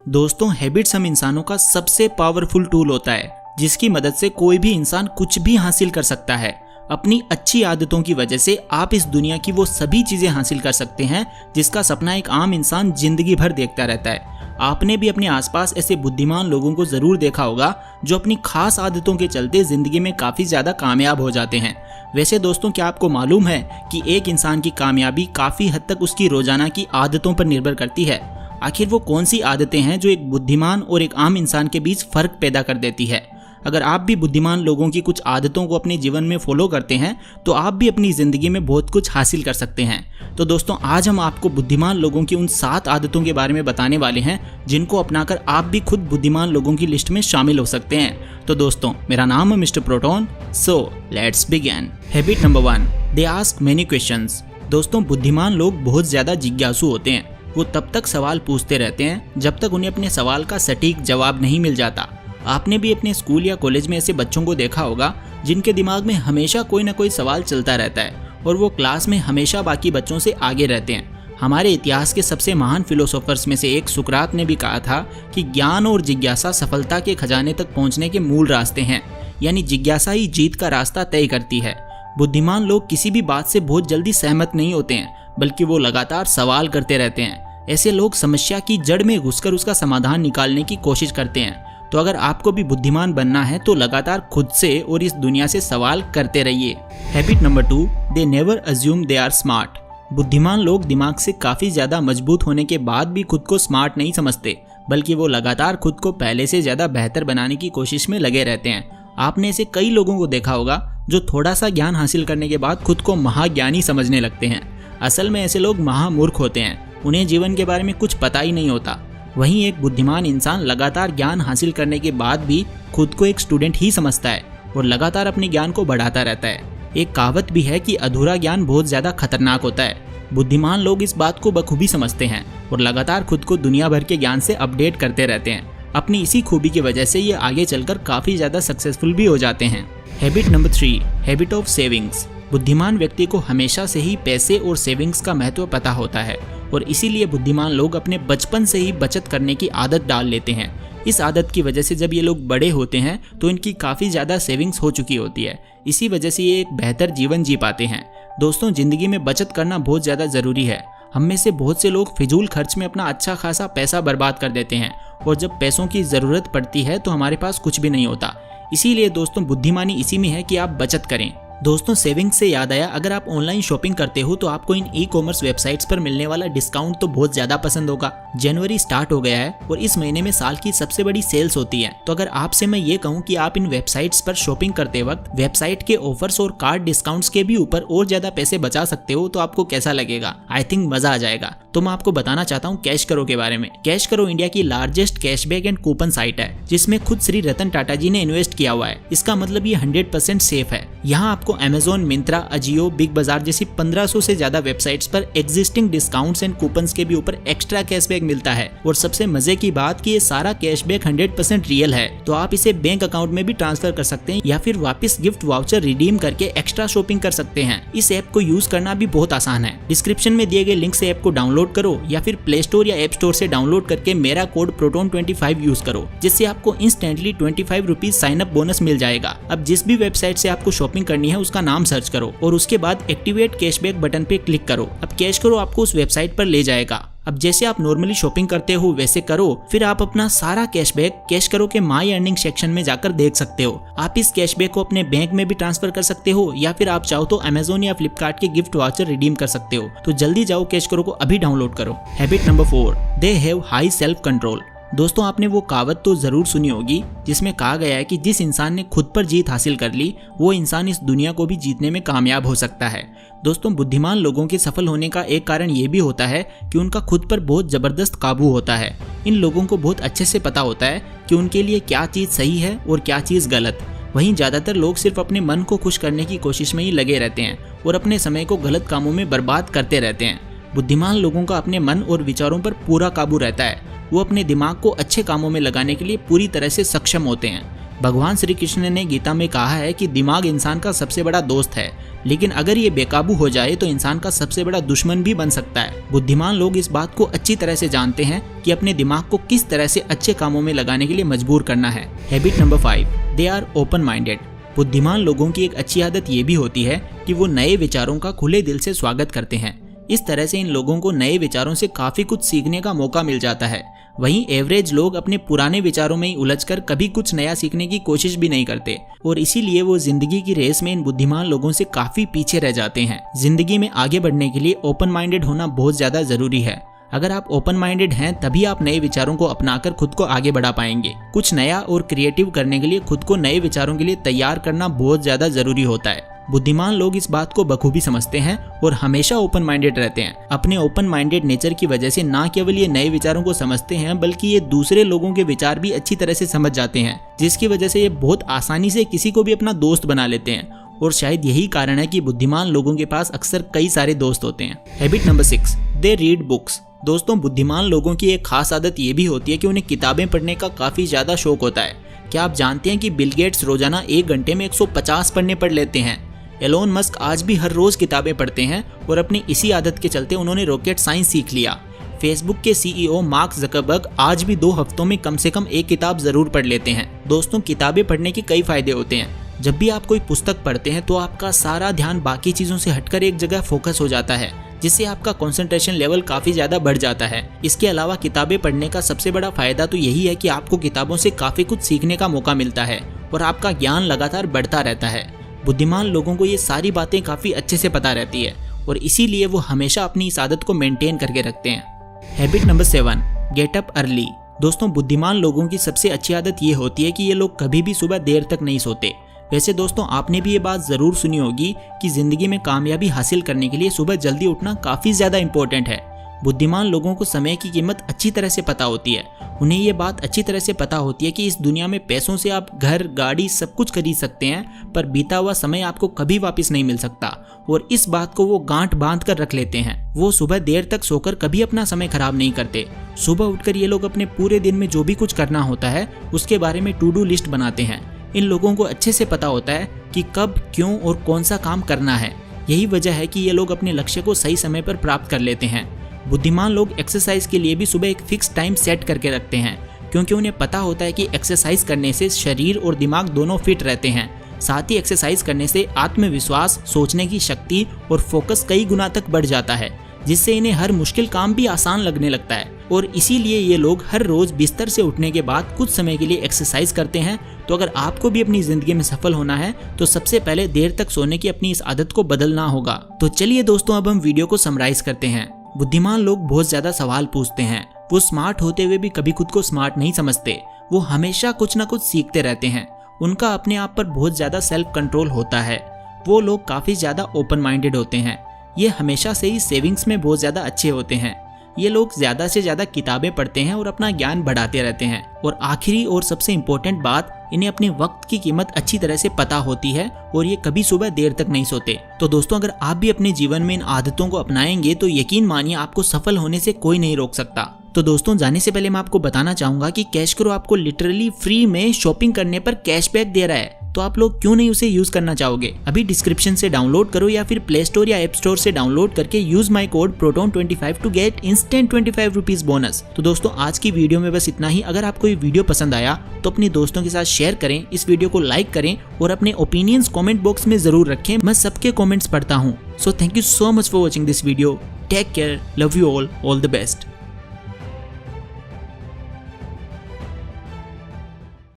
दोस्तों हैबिट्स हम इंसानों का सबसे पावरफुल टूल होता है जिसकी मदद से कोई भी इंसान कुछ भी हासिल कर सकता है। अपनी अच्छी आदतों की वजह से आप इस दुनिया की वो सभी चीजें हासिल कर सकते हैं जिसका सपना एक आम इंसान जिंदगी भर देखता रहता है। आपने भी अपने आसपास ऐसे बुद्धिमान लोगों को जरूर देखा होगा जो अपनी खास आदतों के चलते जिंदगी में काफी ज्यादा कामयाब हो जाते हैं। वैसे दोस्तों, क्या आपको मालूम है कि एक इंसान की कामयाबी काफी हद तक उसकी रोजाना की आदतों पर निर्भर करती है। आखिर वो कौन सी आदतें हैं जो एक बुद्धिमान और एक आम इंसान के बीच फर्क पैदा कर देती है। अगर आप भी बुद्धिमान लोगों की कुछ आदतों को अपने जीवन में फॉलो करते हैं तो आप भी अपनी ज़िंदगी में बहुत कुछ हासिल कर सकते हैं। तो दोस्तों, आज हम आपको बुद्धिमान लोगों की उन 7 आदतों के बारे में बताने वाले हैं जिनको अपनाकर आप भी खुद बुद्धिमान लोगों की लिस्ट में शामिल हो सकते हैं। तो दोस्तों, मेरा नाम है mister proton. So let's begin. Habit number 1, they ask many questions. दोस्तों, बुद्धिमान लोग बहुत ज़्यादा जिज्ञासु होते हैं। वो तब तक सवाल पूछते रहते हैं जब तक उन्हें अपने सवाल का सटीक जवाब नहीं मिल जाता। आपने भी अपने स्कूल या कॉलेज में ऐसे बच्चों को देखा होगा जिनके दिमाग में हमेशा कोई ना कोई सवाल चलता रहता है और वो क्लास में हमेशा बाकी बच्चों से आगे रहते हैं। हमारे इतिहास के सबसे महान फिलोसोफर्स में से एक सुकरात ने भी कहा था कि ज्ञान और जिज्ञासा सफलता के खजाने तक पहुंचने के मूल रास्ते हैं, यानी जिज्ञासा ही जीत का रास्ता तय करती है। बुद्धिमान लोग किसी भी बात से बहुत जल्दी सहमत नहीं होते हैं, बल्कि वो लगातार सवाल करते रहते हैं। ऐसे लोग समस्या की जड़ में घुसकर उसका समाधान निकालने की कोशिश करते हैं। तो अगर आपको भी बुद्धिमान बनना है तो लगातार खुद से और इस दुनिया से सवाल करते रहिए। Habit number 2, they never assume they are smart. बुद्धिमान लोग दिमाग से काफ़ी ज़्यादा मजबूत होने के बाद भी खुद को स्मार्ट नहीं समझते, बल्कि वो लगातार खुद को पहले से ज़्यादा बेहतर बनाने की कोशिश में लगे रहते हैं। आपने ऐसे कई लोगों को देखा होगा जो थोड़ा सा ज्ञान हासिल करने के बाद खुद को महाज्ञानी समझने लगते हैं। असल में ऐसे लोग महामूर्ख होते हैं, उन्हें जीवन के बारे में कुछ पता ही नहीं होता। वहीं एक बुद्धिमान इंसान लगातार ज्ञान हासिल करने के बाद भी खुद को एक स्टूडेंट ही समझता है और लगातार अपने ज्ञान को बढ़ाता रहता है। एक कहावत भी है कि अधूरा ज्ञान बहुत ज़्यादा खतरनाक होता है। बुद्धिमान लोग इस बात को बखूबी समझते हैं और लगातार खुद को दुनिया भर के ज्ञान से अपडेट करते रहते हैं। अपनी इसी खूबी की वजह से ये आगे चलकर काफ़ी ज़्यादा सक्सेसफुल भी हो जाते हैं। Habit number 3, habit of savings. बुद्धिमान व्यक्ति को हमेशा से ही पैसे और सेविंग्स का महत्व पता होता है और इसीलिए बुद्धिमान लोग अपने बचपन से ही बचत करने की आदत डाल लेते हैं। इस आदत की वजह से जब ये लोग बड़े होते हैं तो इनकी काफ़ी ज़्यादा सेविंग्स हो चुकी होती है। इसी वजह से ये एक बेहतर जीवन जी पाते हैं। दोस्तों, ज़िंदगी में बचत करना बहुत ज़्यादा ज़रूरी है। हम में से बहुत से लोग फिजूल खर्च में अपना अच्छा खासा पैसा बर्बाद कर देते हैं और जब पैसों की ज़रूरत पड़ती है तो हमारे पास कुछ भी नहीं होता। इसीलिए दोस्तों, बुद्धिमानी इसी में है कि आप बचत करें। दोस्तों, सेविंग से याद आया, अगर आप ऑनलाइन शॉपिंग करते हो तो आपको इन ई-कॉमर्स वेबसाइट्स पर मिलने वाला डिस्काउंट तो बहुत ज़्यादा पसंद होगा। जनवरी स्टार्ट हो गया है और इस महीने में साल की सबसे बड़ी सेल्स होती है। तो अगर आपसे मैं ये कहूँ कि आप इन वेबसाइट्स पर शॉपिंग करते वक्त वेबसाइट के ऑफर्स और कार्ड डिस्काउंट्स के भी ऊपर और ज़्यादा पैसे बचा सकते हो तो आपको कैसा लगेगा? आई थिंक मज़ा आ जाएगा। तो मैं आपको बताना चाहता हूँ कैश करो के बारे में। कैश करो इंडिया की largest cashback and coupon site है जिसमें खुद श्री रतन टाटा जी ने इन्वेस्ट किया हुआ है। इसका मतलब ये 100% सेफ है। यहाँ आपको अमेजोन, मिंत्रा, अजियो, बिग बाजार जैसी 1500 से ज्यादा वेबसाइट्स पर एग्जिस्टिंग डिस्काउंट्स एंड कूपन्स के भी ऊपर एक्स्ट्रा कैशबैक मिलता है। और सबसे मजे की बात कि ये सारा कैशबैक 100% रियल है, तो आप इसे बैंक अकाउंट में भी ट्रांसफर कर सकते हैं या फिर वापस गिफ्ट वाउचर रिडीम करके एक्स्ट्रा शॉपिंग कर सकते हैं। इस ऐप को यूज करना भी बहुत आसान है। डिस्क्रिप्शन में दिए गए लिंक से ऐप को डाउनलोड करो या फिर प्ले स्टोर या ऐप स्टोर से डाउनलोड करके मेरा कोड proton25 यूज करो, जिससे आपको instantly 25 rupees sign up bonus मिल जाएगा। अब जिस भी वेबसाइट से आपको शॉपिंग करनी है उसका नाम सर्च करो और उसके बाद एक्टिवेट कैशबैक बटन पे क्लिक करो। अब कैश करो आपको उस वेबसाइट पर ले जाएगा। अब जैसे आप नॉर्मली शॉपिंग करते हो वैसे करो, फिर आप अपना सारा कैशबैक कैश करो के माई अर्निंग सेक्शन में जाकर देख सकते हो। आप इस कैशबैक को अपने बैंक में भी ट्रांसफर कर सकते हो या फिर आप चाहो तो अमेजोन या फ्लिपकार्ट के गिफ्ट वाउचर रिडीम कर सकते हो। तो जल्दी जाओ, कैश करो को अभी डाउनलोड करो। Habit number 4, they have high self control. दोस्तों, आपने वो कहावत तो जरूर सुनी होगी जिसमें कहा गया है कि जिस इंसान ने खुद पर जीत हासिल कर ली वो इंसान इस दुनिया को भी जीतने में कामयाब हो सकता है। दोस्तों, बुद्धिमान लोगों के सफल होने का एक कारण ये भी होता है कि उनका खुद पर बहुत जबरदस्त काबू होता है। इन लोगों को बहुत अच्छे से पता होता है कि उनके लिए क्या चीज़ सही है और क्या चीज़ गलत। वहीं ज़्यादातर लोग सिर्फ अपने मन को खुश करने की कोशिश में ही लगे रहते हैं और अपने समय को गलत कामों में बर्बाद करते रहते हैं। बुद्धिमान लोगों का अपने मन और विचारों पर पूरा काबू रहता है। वो अपने दिमाग को अच्छे कामों में लगाने के लिए पूरी तरह से सक्षम होते हैं। भगवान श्री कृष्ण ने गीता में कहा है कि दिमाग इंसान का सबसे बड़ा दोस्त है, लेकिन अगर ये बेकाबू हो जाए तो इंसान का सबसे बड़ा दुश्मन भी बन सकता है। बुद्धिमान लोग इस बात को अच्छी तरह से जानते हैं कि अपने दिमाग को किस तरह से अच्छे कामों में लगाने के लिए मजबूर करना है। Habit number 5, they are open minded. बुद्धिमान लोगों की एक अच्छी आदत ये भी होती है कि वो नए विचारों का खुले दिल से स्वागत करते हैं। इस तरह से इन लोगों को नए विचारों से काफी कुछ सीखने का मौका मिल जाता है। वहीं एवरेज लोग अपने पुराने विचारों में ही उलझकर कभी कुछ नया सीखने की कोशिश भी नहीं करते और इसीलिए वो जिंदगी की रेस में इन बुद्धिमान लोगों से काफी पीछे रह जाते हैं। जिंदगी में आगे बढ़ने के लिए ओपन माइंडेड होना बहुत ज्यादा जरूरी है। अगर आप ओपन माइंडेड हैं तभी आप नए विचारों को अपनाकर खुद को आगे बढ़ा पाएंगे। कुछ नया और क्रिएटिव करने के लिए खुद को नए विचारों के लिए तैयार करना बहुत ज्यादा जरूरी होता है। बुद्धिमान लोग इस बात को बखूबी समझते हैं और हमेशा ओपन माइंडेड रहते हैं। अपने ओपन माइंडेड नेचर की वजह से ना केवल ये नए विचारों को समझते हैं बल्कि ये दूसरे लोगों के विचार भी अच्छी तरह से समझ जाते हैं, जिसकी वजह से ये बहुत आसानी से किसी को भी अपना दोस्त बना लेते हैं। और शायद यही कारण है कि बुद्धिमान लोगों के पास अक्सर कई सारे दोस्त होते हैं। Habit number 6, they read books. दोस्तों, बुद्धिमान लोगों की एक खास आदत ये भी होती है कि उन्हें किताबें पढ़ने का काफी ज्यादा शौक होता है। क्या आप जानते हैं कि बिल गेट्स रोजाना 1 घंटे में 150 पन्ने पढ़ लेते हैं? एलोन मस्क आज भी हर रोज किताबें पढ़ते हैं और अपनी इसी आदत के चलते उन्होंने रॉकेट साइंस सीख लिया। फेसबुक के CEO मार्क ज़करबर्ग आज भी 2 हफ्तों में कम से कम 1 किताब जरूर पढ़ लेते हैं। दोस्तों, किताबें पढ़ने के कई फायदे होते हैं। जब भी आप कोई पुस्तक पढ़ते हैं तो आपका सारा ध्यान बाकी चीजों से हटकर एक जगह फोकस हो जाता है, जिससे आपका कंसंट्रेशन लेवल काफी ज्यादा बढ़ जाता है। इसके अलावा किताबें पढ़ने का सबसे बड़ा फायदा तो यही है कि आपको किताबों से काफी कुछ सीखने का मौका मिलता है और आपका ज्ञान लगातार बढ़ता रहता है। बुद्धिमान लोगों को ये सारी बातें काफी अच्छे से पता रहती है और इसीलिए वो हमेशा अपनी इस आदत को मेंटेन करके रखते हैं। Habit number 7, get up early. दोस्तों, बुद्धिमान लोगों की सबसे अच्छी आदत ये होती है कि ये लोग कभी भी सुबह देर तक नहीं सोते। वैसे दोस्तों, आपने भी ये बात जरूर सुनी होगी कि जिंदगी में कामयाबी हासिल करने के लिए सुबह जल्दी उठना काफी ज्यादा इंपॉर्टेंट है। बुद्धिमान लोगों को समय की कीमत अच्छी तरह से पता होती है। उन्हें ये बात अच्छी तरह से पता होती है कि इस दुनिया में पैसों से आप घर, गाड़ी सब कुछ खरीद सकते हैं, पर बीता हुआ समय आपको कभी वापस नहीं मिल सकता और इस बात को वो गांठ बांध कर रख लेते हैं। वो सुबह देर तक सोकर कभी अपना समय खराब नहीं करते। सुबह उठकर ये लोग अपने पूरे दिन में जो भी कुछ करना होता है उसके बारे में टू डू लिस्ट बनाते हैं। इन लोगों को अच्छे से पता होता है कि कब, क्यों और कौन सा काम करना है। यही वजह है कि ये लोग अपने लक्ष्य को सही समय पर प्राप्त कर लेते हैं। बुद्धिमान लोग एक्सरसाइज के लिए भी सुबह एक फिक्स टाइम सेट करके रखते हैं, क्योंकि उन्हें पता होता है कि एक्सरसाइज करने से शरीर और दिमाग दोनों फिट रहते हैं। साथ ही एक्सरसाइज करने से आत्मविश्वास, सोचने की शक्ति और फोकस कई गुना तक बढ़ जाता है, जिससे इन्हें हर मुश्किल काम भी आसान लगने लगता है। और इसीलिए ये लोग हर रोज बिस्तर से उठने के बाद कुछ समय के लिए एक्सरसाइज करते हैं। तो अगर आपको भी अपनी जिंदगी में सफल होना है तो सबसे पहले देर तक सोने की अपनी इस आदत को बदलना होगा। तो चलिए दोस्तों, अब हम वीडियो को समराइज करते हैं। बुद्धिमान लोग बहुत ज्यादा सवाल पूछते हैं। वो स्मार्ट होते हुए भी कभी खुद को स्मार्ट नहीं समझते। वो हमेशा कुछ ना कुछ सीखते रहते हैं। उनका अपने आप पर बहुत ज्यादा सेल्फ कंट्रोल होता है। वो लोग काफी ज्यादा ओपन माइंडेड होते हैं। ये हमेशा से ही सेविंग्स में बहुत ज्यादा अच्छे होते हैं। ये लोग ज्यादा से ज्यादा किताबें पढ़ते हैं और अपना ज्ञान बढ़ाते रहते हैं। और आखिरी और सबसे इम्पोर्टेंट बात, इन्हें अपने वक्त की कीमत अच्छी तरह से पता होती है और ये कभी सुबह देर तक नहीं सोते। तो दोस्तों, अगर आप भी अपने जीवन में इन आदतों को अपनाएंगे तो यकीन मानिए आपको सफल होने से कोई नहीं रोक सकता। तो दोस्तों, जाने से पहले मैं आपको बताना चाहूंगा कि कैश करो आपको लिटरली फ्री में शॉपिंग करने पर कैशबैक दे रहा है। तो आप लोग क्यों नहीं उसे यूज करना चाहोगे? अभी डिस्क्रिप्शन से डाउनलोड करो या फिर प्ले स्टोर या ऐप स्टोर से डाउनलोड करके use my code proton25 to get instant 25 rupees bonus. तो दोस्तों, आज की वीडियो में बस इतना ही। अगर आपको ये वीडियो पसंद आया तो अपने दोस्तों के साथ शेयर करें, इस वीडियो को लाइक करें और अपने ओपिनियंस कमेंट बॉक्स में जरूर रखें। मैं सबके कमेंट्स पढ़ता हूँ। So thank you so much for watching this video. Take care, love you all the best.